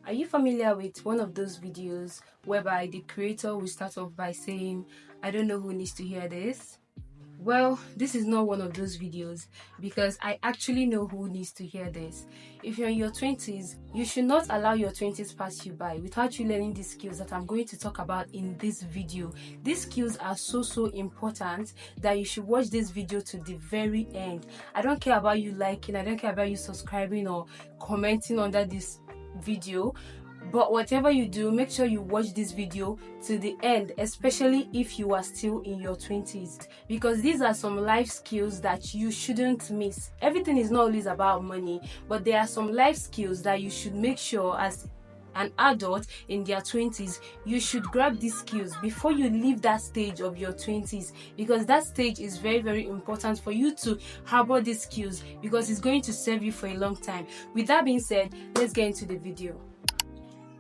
Are you familiar with one of those videos whereby the creator will start off by saying, I don't know who needs to hear this? Well, this is not one of those videos because I actually know who needs to hear this. If you're in your 20s, you should not allow your 20s pass you by without you learning the skills that I'm going to talk about in this video. These skills are so important that you should watch this video to the very end. I don't care about you liking, I don't care about you subscribing or commenting under this video, but whatever you do, make sure you watch this video to the end, especially if you are still in your 20s, because these are some life skills that you shouldn't miss. Everything is not always about money, but there are some life skills that you should make sure as an adult in their 20s you should grab these skills before you leave that stage of your 20s, because that stage is very important for you to harbor these skills because it's going to serve you for a long time. With that being said, let's get into the video.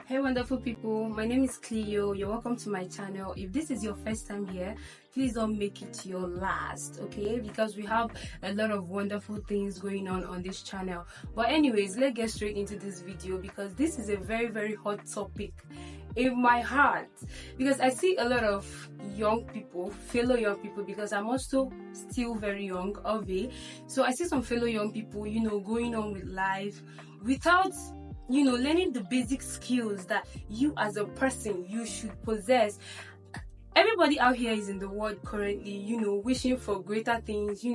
Hey wonderful people, my name is Cleo. You're welcome to my channel. If this is your first time here, please don't make it your last, okay? Because we have a lot of wonderful things going on this channel. But anyways, let's get straight into this video because this is a very hot topic in my heart, because I see a lot of young people, fellow young people, because I'm also still very young, obviously. So I see some fellow young people, going on with life without learning the basic skills that you as a person you should possess. Everybody out here is in the world currently, wishing for greater things,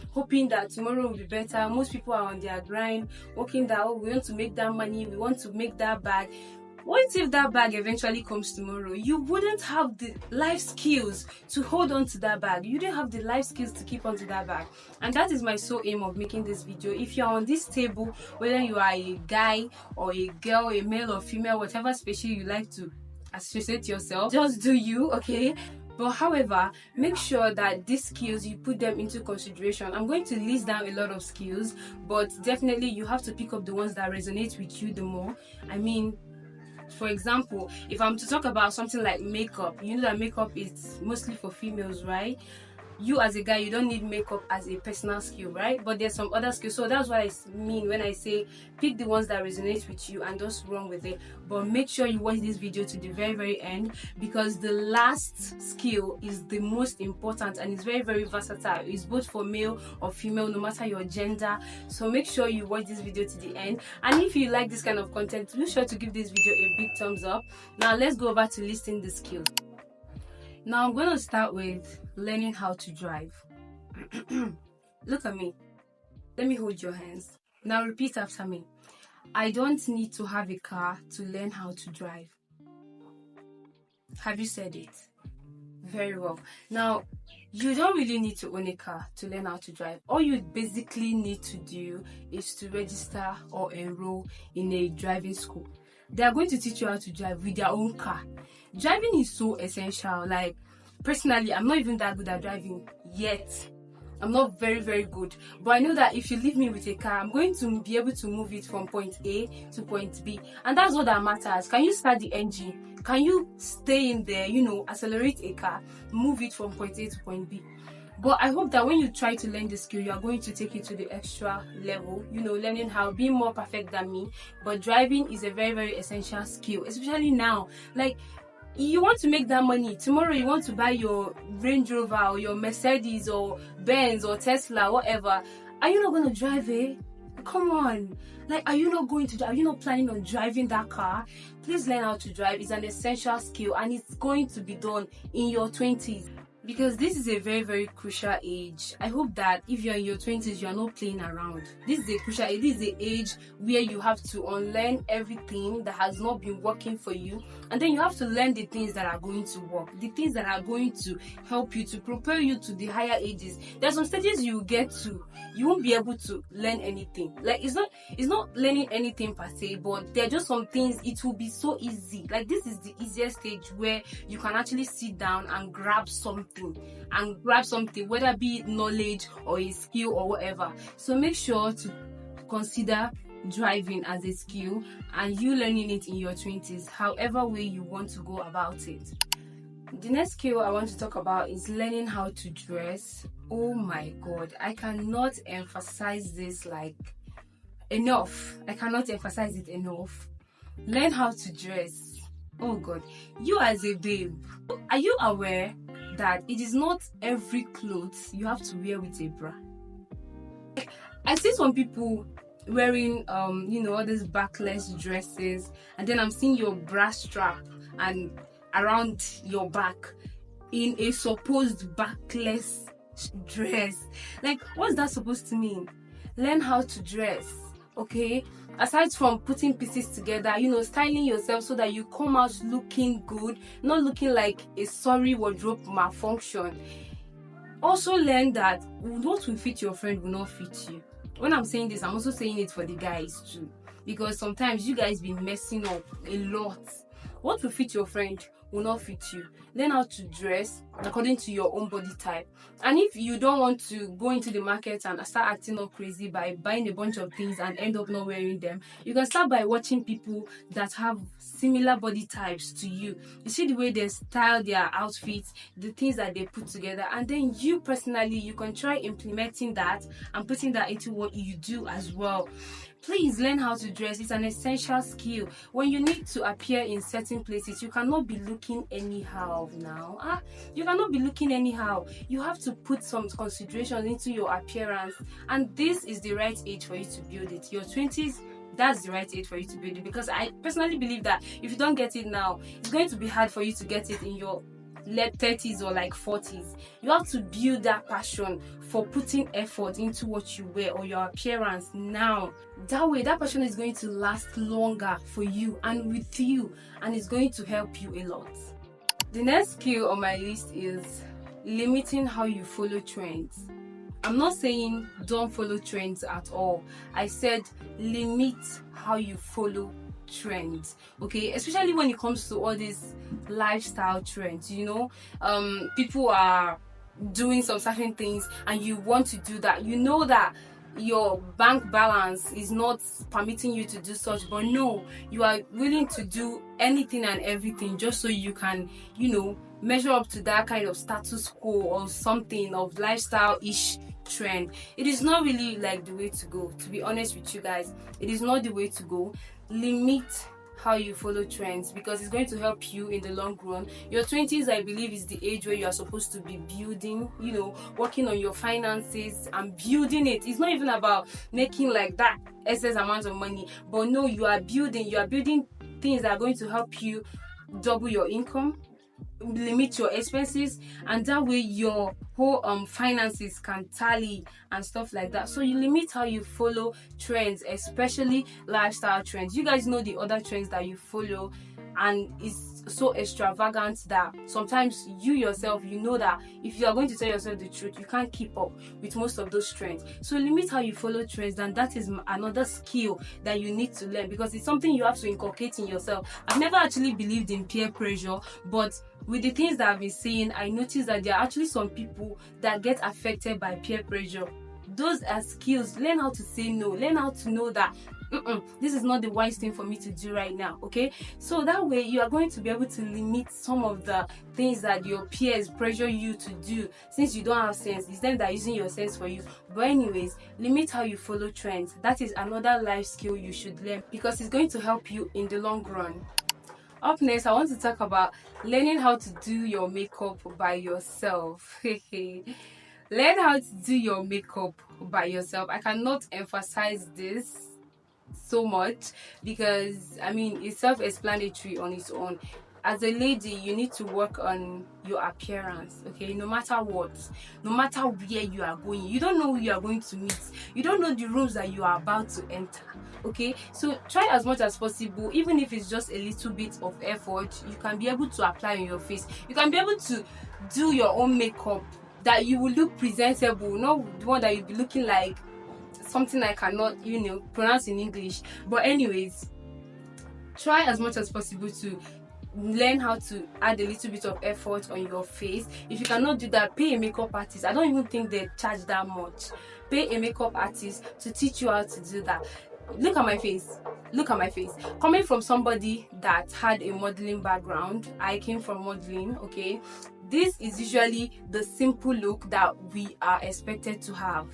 hoping that tomorrow will be better. Most people are on their grind, working that, we want to make that money, we want to make that bag. What if that bag eventually comes tomorrow? You wouldn't have the life skills to hold on to that bag. You don't have the life skills to keep on to that bag. And that is my sole aim of making this video. If you're on this table, whether you are a guy or a girl, a male or female, whatever species you like to associate yourself, just do you, okay? But however, make sure that these skills, you put them into consideration. I'm going to list down a lot of skills, but definitely you have to pick up the ones that resonate with you the more. I mean, for example, if I'm to talk about something like makeup, you know that makeup is mostly for females, right? You as a guy, you don't need makeup as a personal skill, right? But there's some other skills. So that's what I mean when I say pick the ones that resonate with you and just run with it. But make sure you watch this video to the very end, because the last skill is the most important and it's very versatile. It's both for male or female, no matter your gender. So make sure you watch this video to the end. And if you like this kind of content, be sure to give this video a big thumbs up. Now let's go over to listing the skills. Now I'm going to start with learning how to drive. Look at me. Let me hold your hands. Now repeat after me. I don't need to have a car to learn how to drive. Have you said it? Very well. Now, you don't really need to own a car to learn how to drive. All you basically need to do is to register or enroll in a driving school. They are going to teach you how to drive with their own car. Driving is so essential. Like, personally, I'm not even that good at driving yet. I'm not very good, but I know that if you leave me with a car, I'm going to be able to move it from point A to point B, and that's what that matters. Can you start the engine? Can you stay in there, accelerate a car, move it from point A to point B? But I hope that when you try to learn the skill, you are going to take it to the extra level, learning how, being more perfect than me. But driving is a very essential skill, especially now. Like, you want to make that money. Tomorrow you want to buy your Range Rover or your Mercedes or Benz or Tesla, whatever. Are you not going to drive it? Come on. Like, are you not planning on driving that car? Please learn how to drive. It's an essential skill and it's going to be done in your 20s. Because this is a very crucial age. I hope that if you're in your 20s, you're not playing around. This is a crucial age. This is the age where you have to unlearn everything that has not been working for you. And then you have to learn the things that are going to work. The things that are going to help you, to prepare you to the higher ages. There's some stages you get to, you won't be able to learn anything. Like, it's not learning anything per se, but there are just some things, it will be so easy. Like, this is the easiest stage where you can actually sit down and grab something, whether be it knowledge or a skill or whatever. So make sure to consider driving as a skill and you learning it in your 20s, however way you want to go about it. The next skill I want to talk about is learning how to dress. Oh my god, I cannot emphasize this enough. I cannot emphasize it enough. Learn how to dress. Oh God, you as a babe, are you aware that it is not every clothes you have to wear with a bra? I see some people wearing all these backless dresses, and then I'm seeing your bra strap and around your back in a supposed backless dress. Like, what's that supposed to mean? Learn how to dress, okay? Aside from putting pieces together, styling yourself so that you come out looking good, not looking like a sorry wardrobe malfunction. Also learn that what will fit your friend will not fit you. When I'm saying this, I'm also saying it for the guys too, because sometimes you guys be messing up a lot. What will fit your friend will not fit you. Learn how to dress according to your own body type. And if you don't want to go into the market and start acting all crazy by buying a bunch of things and end up not wearing them, you can start by watching people that have similar body types to you. You see the way they style their outfits, the things that they put together, and then you personally, you can try implementing that and putting that into what you do as well. Please learn how to dress. It's an essential skill. When you need to appear in certain places, you cannot be looking anyhow now. You cannot be looking anyhow. You have to put some consideration into your appearance, and this is the right age for you to build it. Your 20s, that's the right age for you to build it, because I personally believe that if you don't get it now, it's going to be hard for you to get it in your late 30s or like 40s. You have to build that passion for putting effort into what you wear or your appearance now. That way, that passion is going to last longer for you and with you, and it's going to help you a lot. The next skill on my list is limiting how you follow trends. I'm not saying don't follow trends at all. I said limit how you follow trends, okay? Especially when it comes to all these lifestyle trends. People are doing some certain things and you want to do that. You know that your bank balance is not permitting you to do such, but no, you are willing to do anything and everything just so you can measure up to that kind of status quo or something of lifestyle-ish trend. It is not really like the way to go, to be honest with you guys. It is not the way to go. Limit how you follow trends, because it's going to help you in the long run. Your 20s, I believe, is the age where you are supposed to be building, working on your finances and building it. It's not even about making like that excess amount of money, but no, you are building things that are going to help you double your income, limit your expenses, and that way your whole finances can tally and stuff like that. So you limit how you follow trends, especially lifestyle trends. You guys know the other trends that you follow, and it's so extravagant that sometimes you yourself, that if you are going to tell yourself the truth, you can't keep up with most of those trends. So limit how you follow trends, and that is another skill that you need to learn, because it's something you have to inculcate in yourself. I've never actually believed in peer pressure, but with the things that I've been seeing, I noticed that there are actually some people that get affected by peer pressure. Those are skills. Learn how to say no. Learn how to know that this is not the wise thing for me to do right now, okay? So that way you are going to be able to limit some of the things that your peers pressure you to do, since you don't have sense. It's them that are using your sense for you. But anyways, limit how you follow trends. That is another life skill you should learn, because it's going to help you in the long run. Up next, I want to talk about learning how to do your makeup by yourself. Learn how to do your makeup by yourself. I cannot emphasize this so much, because it's self-explanatory on its own. As a lady, you need to work on your appearance, okay? No matter what, no matter where you are going, you don't know who you are going to meet, you don't know the rooms that you are about to enter, okay? So try as much as possible, even if it's just a little bit of effort, you can be able to apply on your face. You can be able to do your own makeup that you will look presentable, not the one that you'll be looking like something I cannot pronounce in English. But anyways, try as much as possible to learn how to add a little bit of effort on your face. If you cannot do that, pay a makeup artist. I don't even think they charge that much. Pay a makeup artist to teach you how to do that. Look at my face. Coming from somebody that had a modeling background, I came from modeling, okay? This is usually the simple look that we are expected to have.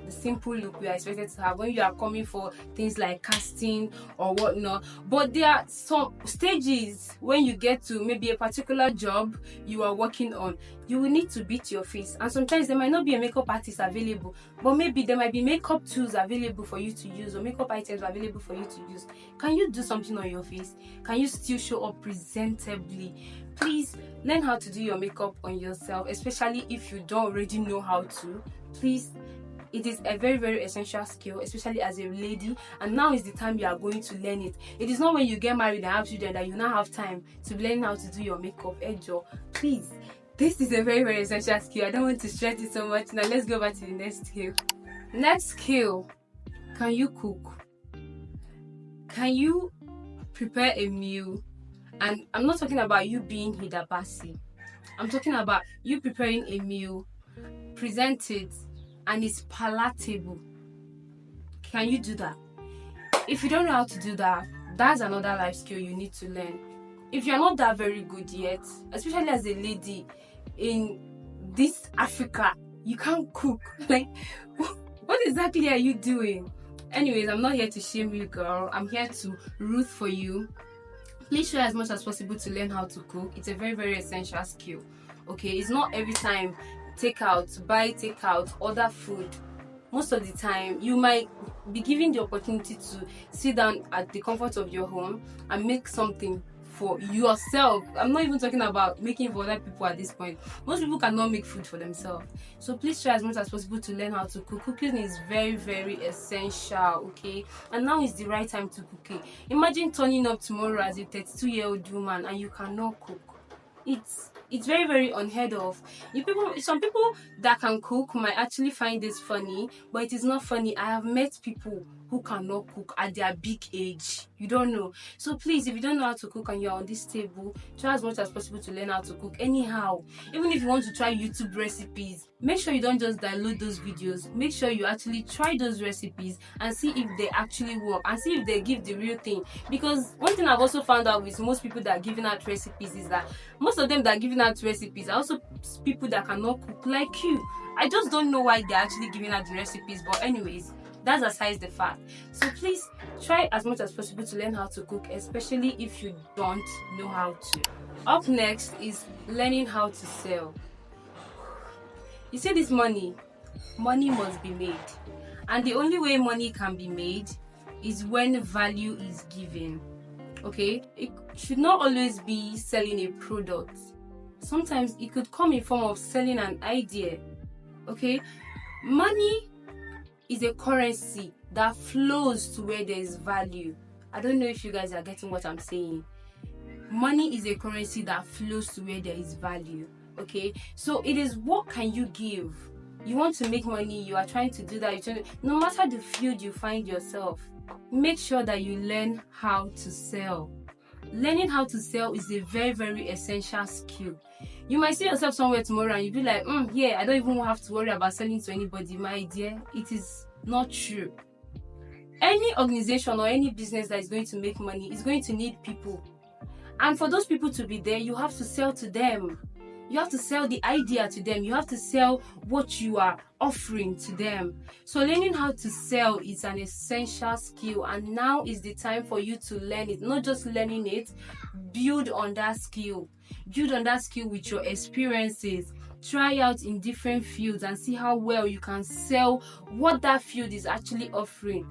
The simple look we are expected to have when you are coming for things like casting or whatnot. But there are some stages when you get to maybe a particular job you are working on, you will need to beat your face, and sometimes there might not be a makeup artist available, but maybe there might be makeup tools available for you to use or makeup items available for you to use. Can you do something on your face? Can you still show up presentably? Please learn how to do your makeup on yourself, especially if you don't already know how to. Please, it is a very, very essential skill, especially as a lady, and now is the time you are going to learn it. It is not when you get married and have children that you now have time to learn how to do your makeup. Ejo, please, this is a very, very essential skill. I don't want to stress it so much. Now let's go back to the next skill. Next skill, can you cook? Can you prepare a meal? And I'm not talking about you being Hida Basi. I'm talking about you preparing a meal, present it, and it's palatable. Can you do that? If you don't know how to do that, that's another life skill you need to learn. If you're not that very good yet, especially as a lady in this Africa, you can't cook. Like, what exactly are you doing? Anyways, I'm not here to shame you, girl. I'm here to root for you. Please try as much as possible to learn how to cook. It's a very, very essential skill. Okay, it's not every time buy takeout, order food. Most of the time, you might be given the opportunity to sit down at the comfort of your home and make something for yourself. I'm not even talking about making for other people at this point. Most people cannot make food for themselves. So please try as much as possible to learn how to cook. Cooking is very, very essential, okay? And now is the right time to cook it. Imagine turning up tomorrow as a 32-year-old woman and you cannot cook. It's very, very unheard of. Some people that can cook might actually find this funny, but it is not funny. I have met people who cannot cook at their big age. You don't know. So please, if you don't know how to cook and you're on this table, try as much as possible to learn how to cook anyhow. Even if you want to try YouTube recipes, make sure you don't just download those videos. Make sure you actually try those recipes and see if they actually work and see if they give the real thing. Because one thing I've also found out with most people that are giving out recipes is that most of them that are giving out recipes are also people that cannot cook like you. I just don't know why they're actually giving out the recipes, but anyways, that's aside the fact. So please try as much as possible to learn how to cook, especially if you don't know how to. Up next is learning how to sell. You see, this money must be made, and the only way money can be made is when value is given. Okay, it should not always be selling a product. Sometimes it could come in form of selling an idea. Okay, money is a currency that flows to where there is value. I don't know if you guys are getting what I'm saying. Money is a currency that flows to where there is value. Okay, so it is what can you give. You want to make money, you are trying to do that. No matter the field you find yourself, make sure that you learn how to sell. Learning how to sell is a very, very essential skill. You might see yourself somewhere tomorrow and you'll be like, yeah, I don't even have to worry about selling to anybody. My dear, it is not true. Any organization or any business that is going to make money is going to need people. And for those people to be there, you have to sell to them. You have to sell the idea to them. You have to sell what you are offering to them. So learning how to sell is an essential skill, and now is the time for you to learn it. Not just learning it, build on that skill. Build on that skill with your experiences. Try out in different fields and see how well you can sell what that field is actually offering.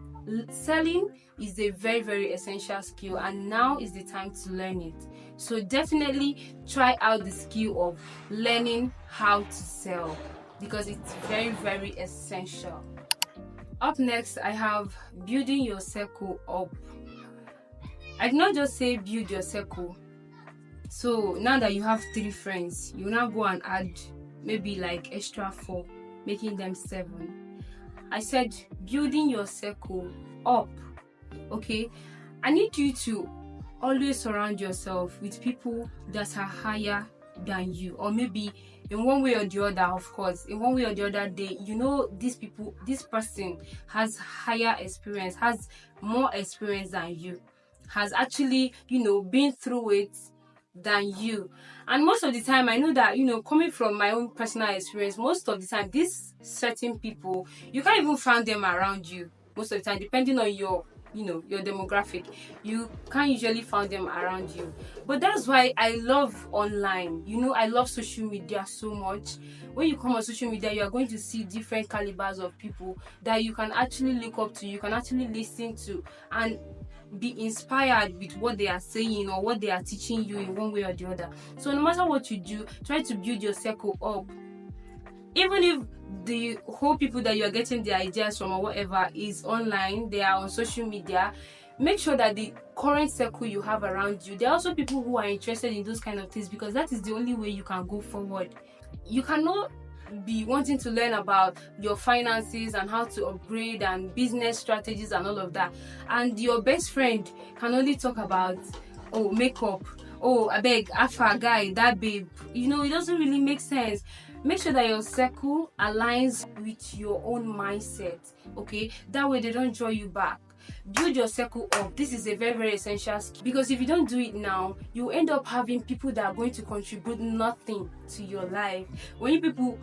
Selling is a very, very essential skill, and now is the time to learn it. So definitely try out the skill of learning how to sell, because it's very, very essential. Up next, I have building your circle up. I did not just say build your circle. So now that you have 3 friends, you now go and add maybe like extra 4, making them 7. I said building your circle up. Okay, I need you to always surround yourself with people that are higher than you, or maybe in one way or the other, of course, in one way or the other, this person has higher experience, has more experience than you, has actually, been through it, than you. And most of the time, I know that, coming from my own personal experience, most of the time these certain people, you can't even find them around you most of the time, depending on your demographic. You can't usually find them around you. But that's why I love online. I love social media so much. When you come on social media, you are going to see different calibers of people that you can actually look up to, you can actually listen to, and be inspired with what they are saying or what they are teaching you in one way or the other. So no matter what you do, try to build your circle up. Even if the whole people that you are getting the ideas from or whatever is online, they are on social media, make sure that the current circle you have around you, there are also people who are interested in those kind of things, because that is the only way you can go forward. You cannot be wanting to learn about your finances and how to upgrade and business strategies and all of that, and your best friend can only talk about makeup, I beg alpha guy, that babe. It doesn't really make sense. Make sure that your circle aligns with your own mindset, okay? That way they don't draw you back. Build your circle up. This is a very, very essential skill, because if you don't do it now, you end up having people that are going to contribute nothing to your life. When you people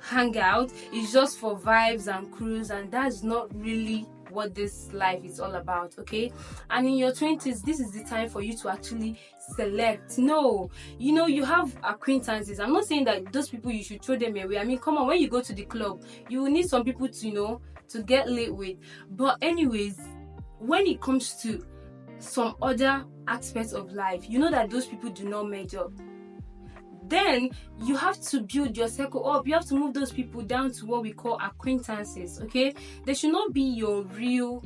hang out, it's just for vibes and cruise, and that's not really what this life is all about, okay? And in your 20s, this is the time for you to actually select. No, you have acquaintances. I'm not saying that those people you should throw them away. I mean, come on, when you go to the club, you will need some people to to get lit with. But anyways, when it comes to some other aspects of life, you know that those people do not measure. Then you have to build your circle up. You have to move those people down to what we call acquaintances, okay? They should not be your real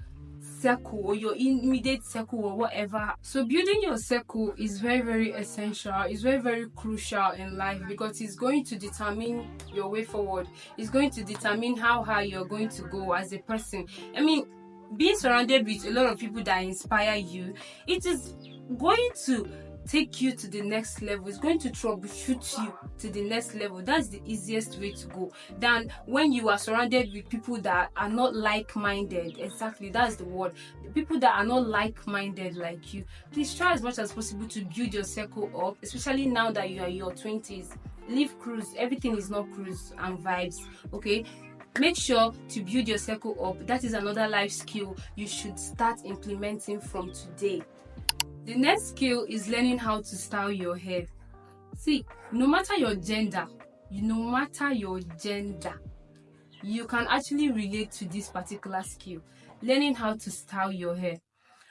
circle or your immediate circle or whatever. So building your circle is very, very essential. It's very, very crucial in life, because it's going to determine your way forward. It's going to determine how high you're going to go as a person. I mean, being surrounded with a lot of people that inspire you, it is going to take you to the next level. It's going to troubleshoot you to the next level. That's the easiest way to go, than when you are surrounded with people that are not like-minded. Exactly, that's the word. The people that are not like-minded like you. Please try as much as possible to build your circle up, especially now that you are in your 20s. Leave cruise. Everything is not cruise and vibes, okay? Make sure to build your circle up. That is another life skill you should start implementing from today. The next skill is learning how to style your hair. See, no matter your gender, you can actually relate to this particular skill. Learning how to style your hair.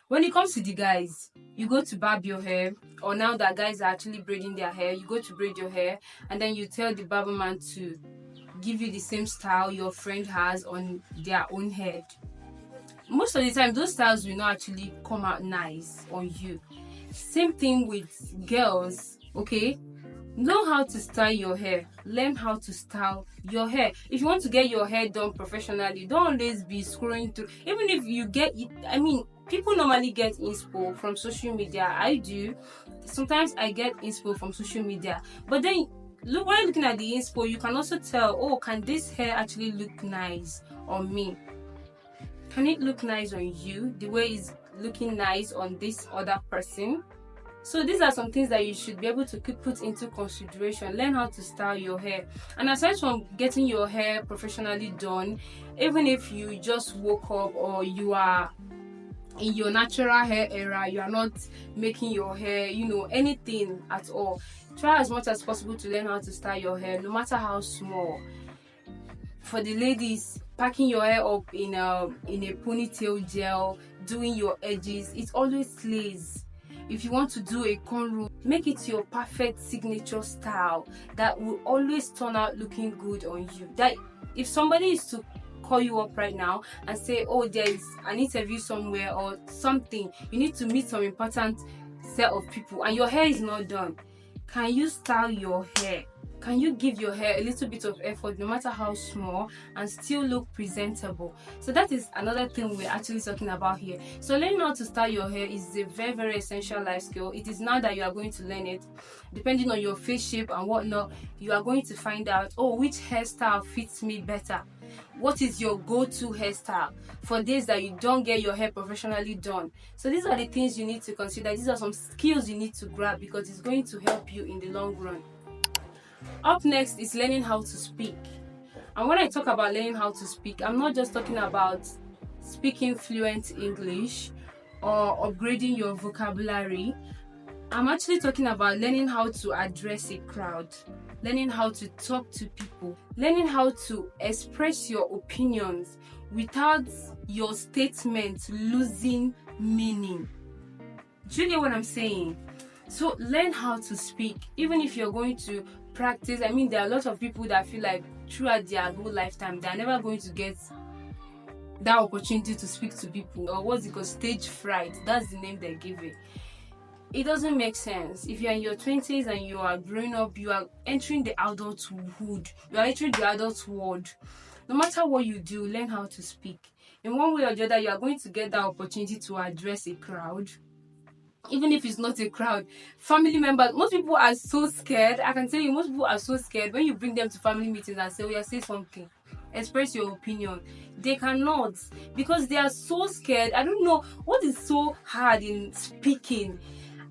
When it comes to the guys, you go to barb your hair, or now that guys are actually braiding their hair, you go to braid your hair, and then you tell the barber man to give you the same style your friend has on their own head. Most of the time, those styles will not actually come out nice on you. Same thing with girls, okay? Know how to style your hair. Learn how to style your hair. If you want to get your hair done professionally, don't always be scrolling through. Even if you get it, people normally get inspo from social media. I do. Sometimes I get inspo from social media. But then, when looking at the inspo, you can also tell, can this hair actually look nice on me? Can it look nice on you the way it's looking nice on this other person? So these are some things that you should be able to put into consideration. Learn how to style your hair. And aside from getting your hair professionally done, even if you just woke up or you are in your natural hair era, you are not making your hair, anything at all, try as much as possible to learn how to style your hair, no matter how small. For the ladies, packing your hair up in a ponytail gel, doing your edges, it always slays. If you want to do a cornrow, make it your perfect signature style that will always turn out looking good on you. That if somebody is to call you up right now and say, there is an interview somewhere or something, you need to meet some important set of people and your hair is not done, can you style your hair? Can you give your hair a little bit of effort, no matter how small, and still look presentable? So that is another thing we're actually talking about here. So learning how to style your hair is a very, very essential life skill. It is now that you are going to learn it. Depending on your face shape and whatnot, you are going to find out, which hairstyle fits me better. What is your go-to hairstyle for days that you don't get your hair professionally done? So these are the things you need to consider. These are some skills you need to grab because it's going to help you in the long run. Up next is learning how to speak. And when I talk about learning how to speak, I'm not just talking about speaking fluent English or upgrading your vocabulary. I'm actually talking about learning how to address a crowd, learning how to talk to people, learning how to express your opinions without your statement losing meaning. Do you get what I'm saying? So learn how to speak, even if you're going to practice. I mean, there are a lot of people that feel like throughout their whole lifetime they're never going to get that opportunity to speak to people, or what's it called, stage fright. That's the name they give it. It doesn't make sense. If you're in your 20s and you are growing up, you are entering the adulthood, you are entering the adult world. No matter what you do, learn how to speak. In one way or the other, you are going to get that opportunity to address a crowd. Even if it's not a crowd, family members, most people are so scared. I can tell you, most people are so scared when you bring them to family meetings and say, "Oh yeah, say something, express your opinion." They cannot, because they are so scared. I don't know what is so hard in speaking.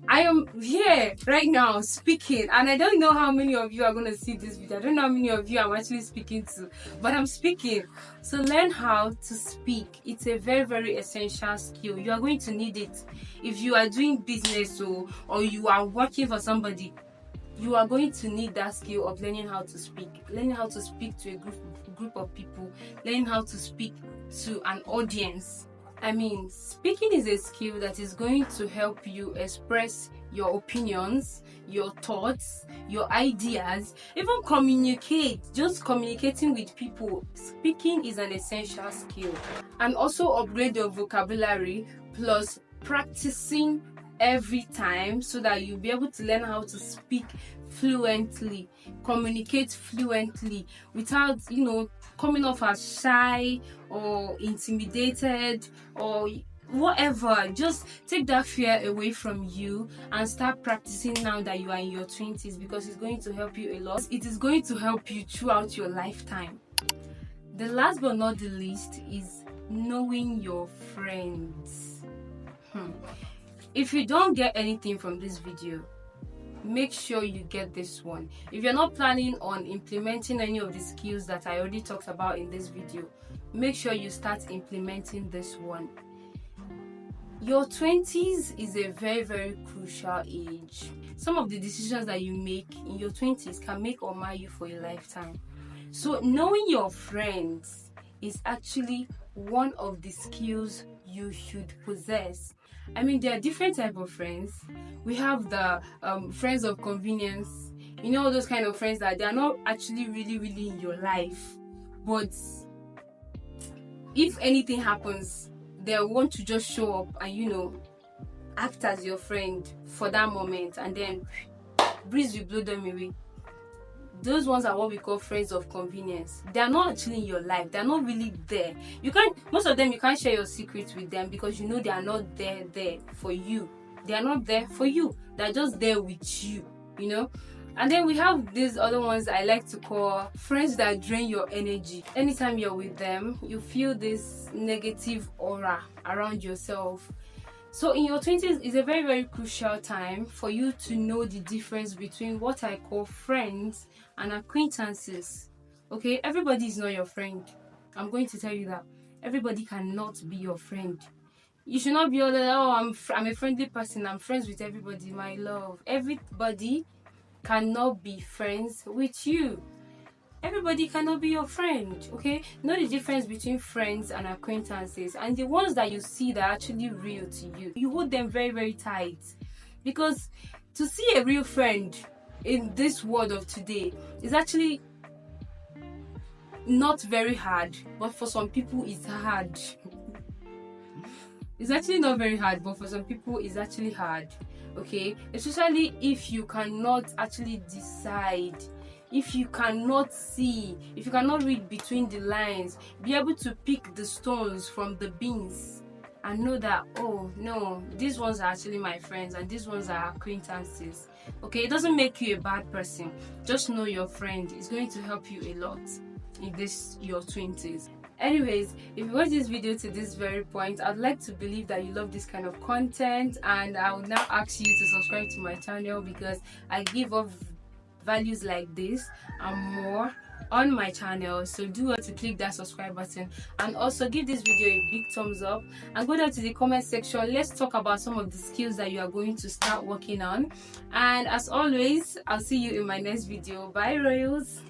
I am here right now speaking, and I don't know how many of you are going to see this video. I don't know how many of you I'm actually speaking to, but I'm speaking. So learn how to speak. It's a very, very essential skill. You are going to need it if you are doing business or you are working for somebody. You are going to need that skill of learning how to speak, learning how to speak to a group of people, learning how to speak to an audience. I mean, speaking is a skill that is going to help you express your opinions, your thoughts, your ideas, even communicate. Just communicating with people. Speaking is an essential skill. And also upgrade your vocabulary, plus practicing every time so that you'll be able to learn how to speak fluently, communicate fluently without, coming off as shy or intimidated or whatever. Just take that fear away from you and start practicing now that you are in your 20s, because it's going to help you a lot. It is going to help you throughout your lifetime. The last but not the least is knowing your friends. If you don't get anything from this video, make sure you get this one. If you're not planning on implementing any of the skills that I already talked about in this video, make sure you start implementing this one. Your 20s is a very, very crucial age. Some of the decisions that you make in your 20s can make or mar you for a lifetime. So knowing your friends is actually one of the skills you should possess. I mean, there are different types of friends. We have the friends of convenience. You know, those kind of friends that they are not actually really, really in your life. But if anything happens, they want to just show up and, act as your friend for that moment. And then breeze will blow them away. Those ones are what we call friends of convenience. They are not actually in your life. They are not really there. Most of them, you can't share your secrets with them because they are not there for you. They are not there for you. They're just there with you, And then we have these other ones I like to call friends that drain your energy. Anytime you're with them, you feel this negative aura around yourself. So in your 20s is a very, very crucial time for you to know the difference between what I call friends and acquaintances. Okay, everybody is not your friend. I'm going to tell you that. Everybody cannot be your friend. You should not be all that, I'm a friendly person, I'm friends with everybody, my love. Everybody cannot be friends with you. Everybody cannot be your friend, okay? Know the difference between friends and acquaintances, and the ones that you see that are actually real to you. You hold them very, very tight, because to see a real friend in this world of today is actually not very hard, but for some people it's hard. It's actually not very hard, but for some people it's actually hard, okay? Especially if you cannot actually decide, if you cannot see, if you cannot read between the lines, be able to pick the stones from the beans and know that, oh no, these ones are actually my friends and these ones are acquaintances. Okay, it doesn't make you a bad person. Just know your friend. It's going to help you a lot. in this your 20s. Anyways, if you watch this video to this very point, I'd like to believe that you love this kind of content, and I will now ask you to subscribe to my channel because I give off values like this and more on my channel. So do want to click that subscribe button, and also give this video a big thumbs up, and go down to the comment section. Let's talk about some of the skills that you are going to start working on. And as always, I'll see you in my next video. Bye, Royals.